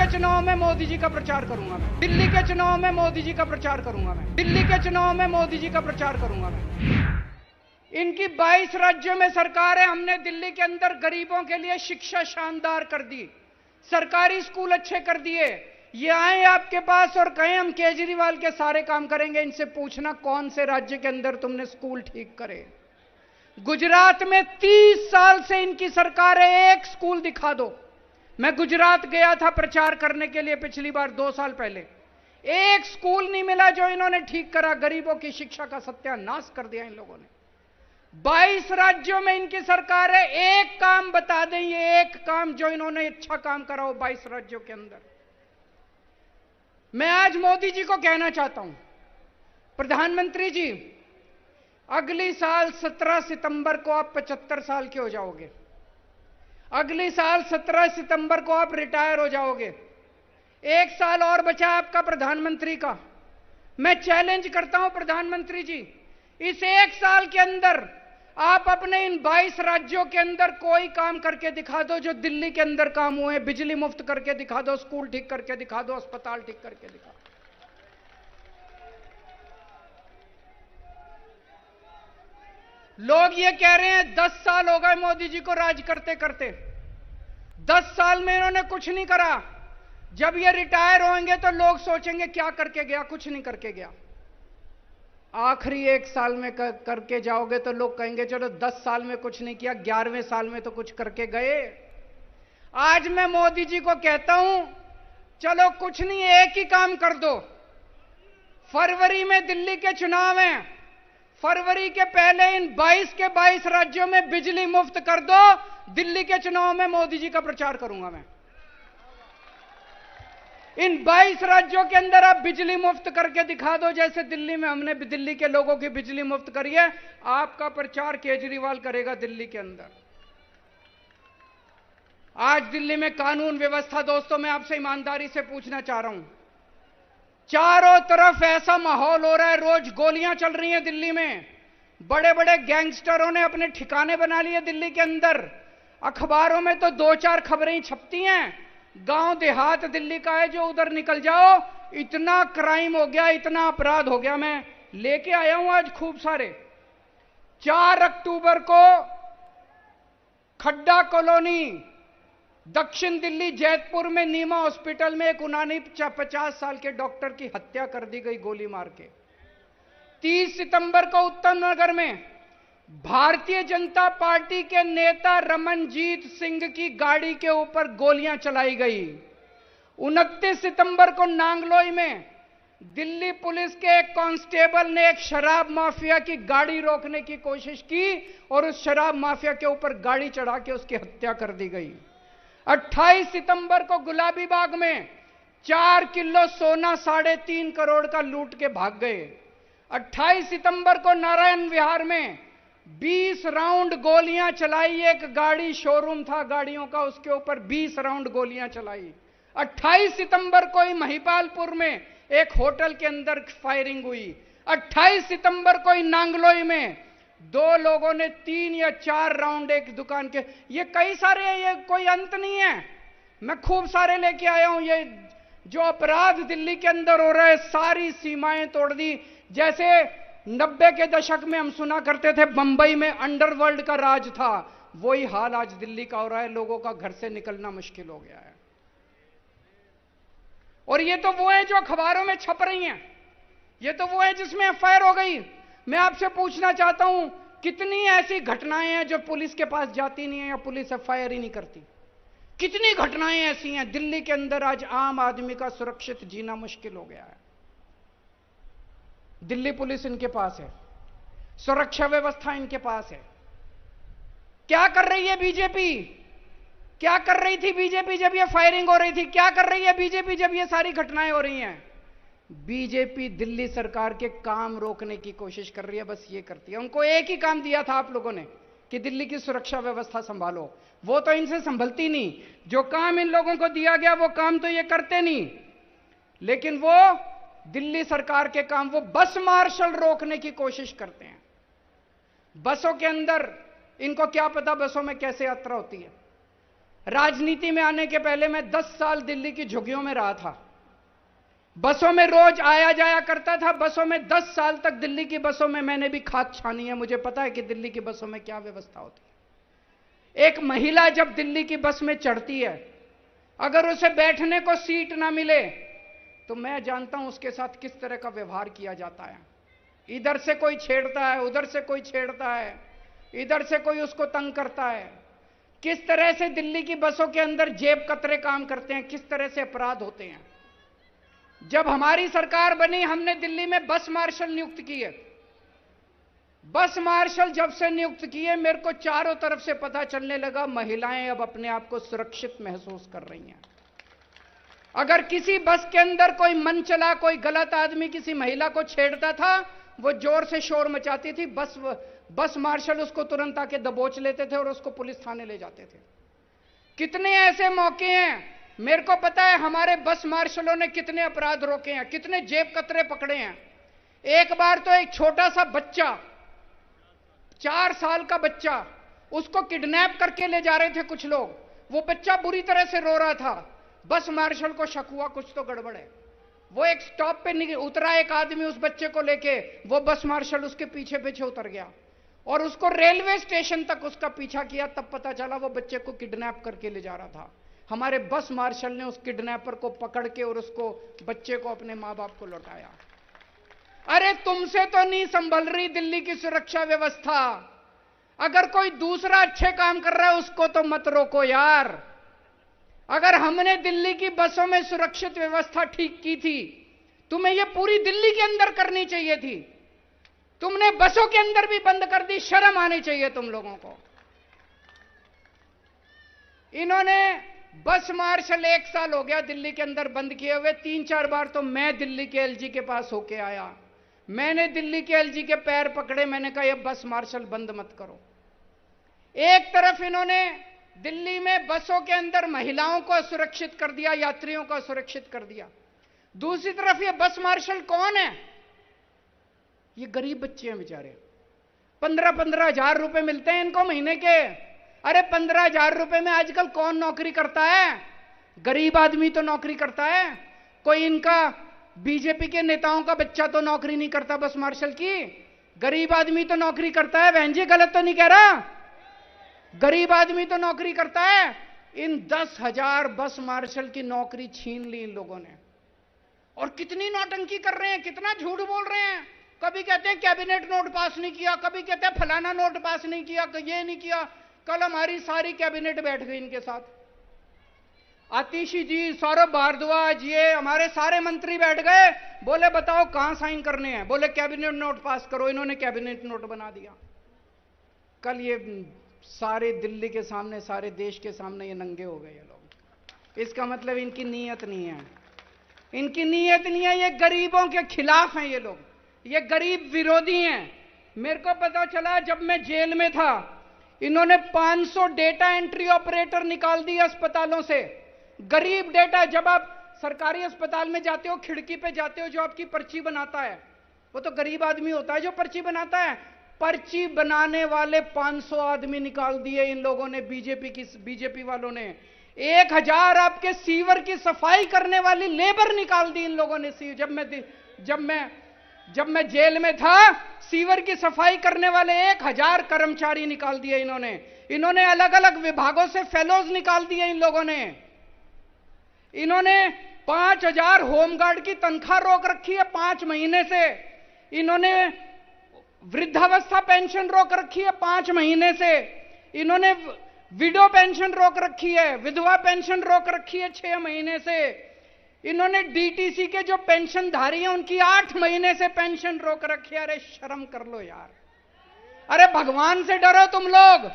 के चुनाव में मोदी जी का प्रचार करूंगा मैं। दिल्ली के चुनाव में मोदी जी का प्रचार करूंगा मैं। दिल्ली के चुनाव में मोदी जी का प्रचार करूंगा मैं। इनकी 22 राज्यों में सरकार है। हमने दिल्ली के अंदर गरीबों के लिए शिक्षा शानदार कर दी, सरकारी स्कूल अच्छे कर दिए। ये आए आपके पास और कहें हम केजरीवाल के सारे काम करेंगे। इनसे पूछना कौन से राज्य के अंदर तुमने स्कूल ठीक करे। गुजरात में 30 साल से इनकी सरकार है, एक स्कूल दिखा दो। मैं गुजरात गया था प्रचार करने के लिए पिछली बार 2 साल पहले, एक स्कूल नहीं मिला जो इन्होंने ठीक करा। गरीबों की शिक्षा का सत्यानाश कर दिया इन लोगों ने। 22 राज्यों में इनकी सरकार है, एक काम बता दें, ये एक काम जो इन्होंने अच्छा काम करा हो 22 राज्यों के अंदर। मैं आज मोदी जी को कहना चाहता हूं, प्रधानमंत्री जी, अगली साल 17 सितंबर को आप 75 साल के हो जाओगे। अगली साल 17 सितंबर को आप रिटायर हो जाओगे। 1 साल और बचा आपका प्रधानमंत्री का। मैं चैलेंज करता हूं प्रधानमंत्री जी, इस 1 साल के अंदर आप अपने इन 22 राज्यों के अंदर कोई काम करके दिखा दो जो दिल्ली के अंदर काम हुए। बिजली मुफ्त करके दिखा दो, स्कूल ठीक करके दिखा दो, अस्पताल ठीक करके दिखा दो। लोग ये कह रहे हैं 10 साल हो गए मोदी जी को राज करते करते, 10 साल में इन्होंने कुछ नहीं करा। जब ये रिटायर होंगे तो लोग सोचेंगे क्या करके गया, कुछ नहीं करके गया। आखिरी 1 साल में करके जाओगे तो लोग कहेंगे चलो 10 साल में कुछ नहीं किया, 11वें साल में तो कुछ करके गए। आज मैं मोदी जी को कहता हूं, चलो कुछ नहीं, एक ही काम कर दो। फरवरी में दिल्ली के चुनाव हैं, फरवरी के पहले इन 22 के 22 राज्यों में बिजली मुफ्त कर दो। दिल्ली के चुनाव में मोदी जी का प्रचार करूंगा मैं। इन 22 राज्यों के अंदर आप बिजली मुफ्त करके दिखा दो, जैसे दिल्ली में हमने दिल्ली के लोगों की बिजली मुफ्त करी है। आपका प्रचार केजरीवाल करेगा दिल्ली के अंदर। आज दिल्ली में कानून व्यवस्था, दोस्तों मैं आपसे ईमानदारी से पूछना चाह रहा हूं, चारों तरफ ऐसा माहौल हो रहा है, रोज गोलियां चल रही हैं दिल्ली में। बड़े बड़े गैंगस्टरों ने अपने ठिकाने बना लिए दिल्ली के अंदर। अखबारों में तो 2-4 खबरें छपती हैं। गांव देहात दिल्ली का है, जो उधर निकल जाओ इतना क्राइम हो गया, इतना अपराध हो गया। मैं लेके आया हूं आज खूब सारे। 4 अक्टूबर को खड्डा कॉलोनी, दक्षिण दिल्ली जैतपुर में नीमा हॉस्पिटल में एक 49 साल के डॉक्टर की हत्या कर दी गई गोली मार के। 30 सितंबर को उत्तम नगर में भारतीय जनता पार्टी के नेता रमनजीत सिंह की गाड़ी के ऊपर गोलियां चलाई गई। 29 सितंबर को नांगलोई में दिल्ली पुलिस के एक कांस्टेबल ने एक शराब माफिया की गाड़ी रोकने की कोशिश की और उस शराब माफिया के ऊपर गाड़ी चढ़ा के उसकी हत्या कर दी गई। 28 सितंबर को गुलाबी बाग में 4 किलो सोना 3.5 करोड़ का लूट के भाग गए। 28 सितंबर को नारायण विहार में 20 राउंड गोलियां चलाई। एक गाड़ी शोरूम था गाड़ियों का, उसके ऊपर 20 राउंड गोलियां चलाई। 28 सितंबर को ही महिपालपुर में एक होटल के अंदर फायरिंग हुई। 28 सितंबर को ही नांगलोई में 2 लोगों ने 3 या 4 राउंड एक दुकान के, ये कई सारे हैं, ये कोई अंत नहीं है। मैं खूब सारे लेके आया हूं। ये जो अपराध दिल्ली के अंदर हो रहा है, सारी सीमाएं तोड़ दी। जैसे 90 के दशक में हम सुना करते थे बंबई में अंडरवर्ल्ड का राज था, वही हाल आज दिल्ली का हो रहा है। लोगों का घर से निकलना मुश्किल हो गया है। और ये तो वो है जो अखबारों में छप रही हैं, ये तो वो है जिसमें एफआईआर हो गई। मैं आपसे पूछना चाहता हूं, कितनी ऐसी घटनाएं हैं जो पुलिस के पास जाती नहीं है या पुलिस एफआईआर ही नहीं करती? कितनी घटनाएं ऐसी हैं दिल्ली के अंदर? आज आम आदमी का सुरक्षित जीना मुश्किल हो गया है। दिल्ली पुलिस इनके पास है, सुरक्षा व्यवस्था इनके पास है। क्या कर रही है बीजेपी? क्या कर रही थी बीजेपी जब ये फायरिंग हो रही थी? क्या कर रही है बीजेपी जब ये सारी घटनाएं हो रही हैं? बीजेपी दिल्ली सरकार के काम रोकने की कोशिश कर रही है, बस ये करती है। उनको एक ही काम दिया था आप लोगों ने कि दिल्ली की सुरक्षा व्यवस्था संभालो, वो तो इनसे संभलती नहीं। जो काम इन लोगों को दिया गया वो काम तो ये करते नहीं, लेकिन वो दिल्ली सरकार के काम, वो बस मार्शल रोकने की कोशिश करते हैं। बसों के अंदर इनको क्या पता बसों में कैसे यात्रा होती है। राजनीति में आने के पहले मैं 10 साल दिल्ली की झुग्गियों में रहा था। बसों में रोज आया जाया करता था। बसों में 10 साल तक दिल्ली की बसों में मैंने भी खाक छानी है। मुझे पता है कि दिल्ली की बसों में क्या व्यवस्था होती है। एक महिला जब दिल्ली की बस में चढ़ती है, अगर उसे बैठने को सीट ना मिले तो मैं जानता हूं उसके साथ किस तरह का व्यवहार किया जाता है। इधर से कोई छेड़ता है, उधर से कोई छेड़ता है, इधर से कोई उसको तंग करता है। किस तरह से दिल्ली की बसों के अंदर जेब कतरे काम करते हैं, किस तरह से अपराध होते हैं। जब हमारी सरकार बनी, हमने दिल्ली में बस मार्शल नियुक्त किए। बस मार्शल जब से नियुक्त किए, मेरे को चारों तरफ से पता चलने लगा महिलाएं अब अपने आप को सुरक्षित महसूस कर रही हैं। अगर किसी बस के अंदर कोई मन चला, कोई गलत आदमी किसी महिला को छेड़ता था, वो जोर से शोर मचाती थी, बस मार्शल उसको तुरंत आके दबोच लेते थे और उसको पुलिस थाने ले जाते थे। कितने ऐसे मौके हैं, मेरे को पता है हमारे बस मार्शलों ने कितने अपराध रोके हैं, कितने जेब कतरे पकड़े हैं। एक बार तो एक छोटा सा बच्चा, 4 साल का बच्चा, उसको किडनैप करके ले जा रहे थे कुछ लोग। वो बच्चा बुरी तरह से रो रहा था। बस मार्शल को शक हुआ कुछ तो गड़बड़ है। वो एक स्टॉप पे उतरा, एक आदमी उस बच्चे को लेके, वो बस मार्शल उसके पीछे पीछे उतर गया और उसको रेलवे स्टेशन तक उसका पीछा किया। तब पता चला वो बच्चे को किडनैप करके ले जा रहा था। हमारे बस मार्शल ने उस किडनैपर को पकड़ के और उसको, बच्चे को, अपने मां बाप को लौटाया। अरे तुमसे तो नहीं संभल रही दिल्ली की सुरक्षा व्यवस्था। अगर कोई दूसरा अच्छे काम कर रहा है उसको तो मत रोको यार। अगर हमने दिल्ली की बसों में सुरक्षित व्यवस्था ठीक की थी, तुम्हें यह पूरी दिल्ली के अंदर करनी चाहिए थी। तुमने बसों के अंदर भी बंद कर दी। शर्म आनी चाहिए तुम लोगों को। इन्होंने बस मार्शल 1 साल हो गया दिल्ली के अंदर बंद किए हुए। 3-4 बार तो मैं दिल्ली के एलजी के पास होके आया। मैंने दिल्ली के एलजी के पैर पकड़े, मैंने कहा ये बस मार्शल बंद मत करो। एक तरफ इन्होंने दिल्ली में बसों के अंदर महिलाओं को असुरक्षित कर दिया, यात्रियों को असुरक्षित कर दिया। दूसरी तरफ ये बस मार्शल कौन है? ये गरीब बच्चे हैं बेचारे। 15-15 हजार रुपए मिलते हैं इनको महीने के। अरे 15 हजार रुपए में आजकल कौन नौकरी करता है? गरीब आदमी तो नौकरी करता है। कोई इनका बीजेपी के नेताओं का बच्चा तो नौकरी नहीं करता बस मार्शल की। गरीब आदमी तो नौकरी करता है। बहन जी गलत तो नहीं कह रहा? गरीब आदमी तो नौकरी करता है। इन 10,000 बस मार्शल की नौकरी छीन ली इन लोगों ने। और कितनी नौटंकी कर रहे हैं, कितना झूठ बोल रहे हैं। कभी कहते हैं कैबिनेट नोट पास नहीं किया, कभी कहते हैं फलाना नोट पास नहीं किया, ये नहीं किया। कल हमारी सारी कैबिनेट बैठ गई इनके साथ। आतिशी जी, सौरभ भारद्वाज, ये हमारे सारे मंत्री बैठ गए। बोले बताओ कहां साइन करने हैं? बोले कैबिनेट नोट पास करो। इन्होंने कैबिनेट नोट बना दिया। कल ये सारे दिल्ली के सामने, सारे देश के सामने ये नंगे हो गए ये लोग। इसका मतलब इनकी नीयत नहीं है। इनकी नीयत नहीं है। ये गरीबों के खिलाफ हैं ये लोग। ये गरीब विरोधी हैं। मेरे को पता चला जब मैं जेल में था, इन्होंने 500 डेटा एंट्री ऑपरेटर निकाल दिए अस्पतालों से। गरीब डेटा, जब आप सरकारी अस्पताल में जाते हो, खिड़की पे जाते हो, जो आपकी पर्ची बनाता है वो तो गरीब आदमी होता है जो पर्ची बनाता है। पर्ची बनाने वाले 500 आदमी निकाल दिए इन लोगों ने, बीजेपी वालों ने। 1000 आपके सीवर की सफाई करने वाली लेबर निकाल दी इन लोगों ने। जब मैं जेल में था, सीवर की सफाई करने वाले 1000 कर्मचारी निकाल दिए इन्होंने। इन्होंने अलग अलग विभागों से फेलोज निकाल दिए इन लोगों ने। इन्होंने 5000 होमगार्ड की तनख्वाह रोक रखी है 5 महीने से। इन्होंने वृद्धावस्था पेंशन रोक रखी है 5 महीने से। इन्होंने विडो पेंशन रोक रखी है, विधवा पेंशन रोक रखी है 6 महीने से। इन्होंने डीटीसी के जो पेंशनधारी हैं उनकी 8 महीने से पेंशन रोक रखी है। अरे शर्म कर लो यार। अरे भगवान से डरो तुम लोग।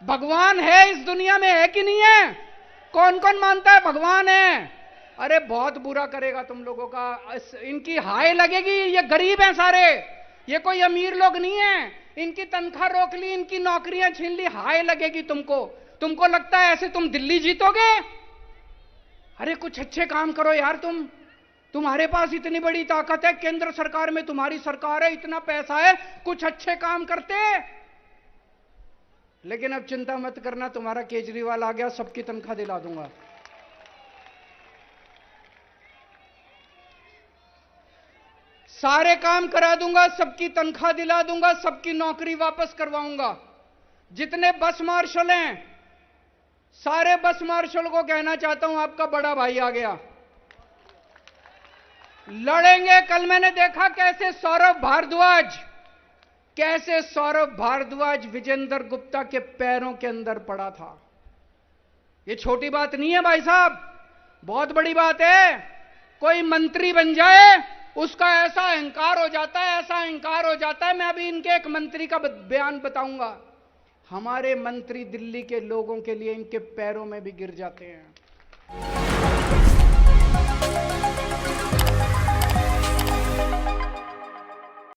भगवान है इस दुनिया में, है कि नहीं है? कौन कौन मानता है भगवान है? अरे बहुत बुरा करेगा तुम लोगों का। इनकी हाय लगेगी। ये गरीब हैं सारे, ये कोई अमीर लोग नहीं है। इनकी तनख्वाह रोक ली, इनकी नौकरियां छीन ली, हाय लगेगी तुमको। तुमको लगता है ऐसे तुम दिल्ली जीतोगे? अरे कुछ अच्छे काम करो यार। तुम्हारे पास इतनी बड़ी ताकत है, केंद्र सरकार में तुम्हारी सरकार है, इतना पैसा है, कुछ अच्छे काम करते। लेकिन अब चिंता मत करना, तुम्हारा केजरीवाल आ गया, सबकी तनख्वाह दिला दूंगा। सारे काम करा दूंगा, सबकी तनख्वाह दिला दूंगा, सबकी नौकरी वापस करवाऊंगा। जितने बस मार्शल हैं, सारे बस मार्शल को कहना चाहता हूं, आपका बड़ा भाई आ गया, लड़ेंगे। कल मैंने देखा कैसे सौरभ भारद्वाज विजेंद्र गुप्ता के पैरों के अंदर पड़ा था। ये छोटी बात नहीं है भाई साहब, बहुत बड़ी बात है। कोई मंत्री बन जाए, उसका ऐसा अहंकार हो जाता है, मैं अभी इनके एक मंत्री का बयान बताऊंगा। हमारे मंत्री दिल्ली के लोगों के लिए इनके पैरों में भी गिर जाते हैं।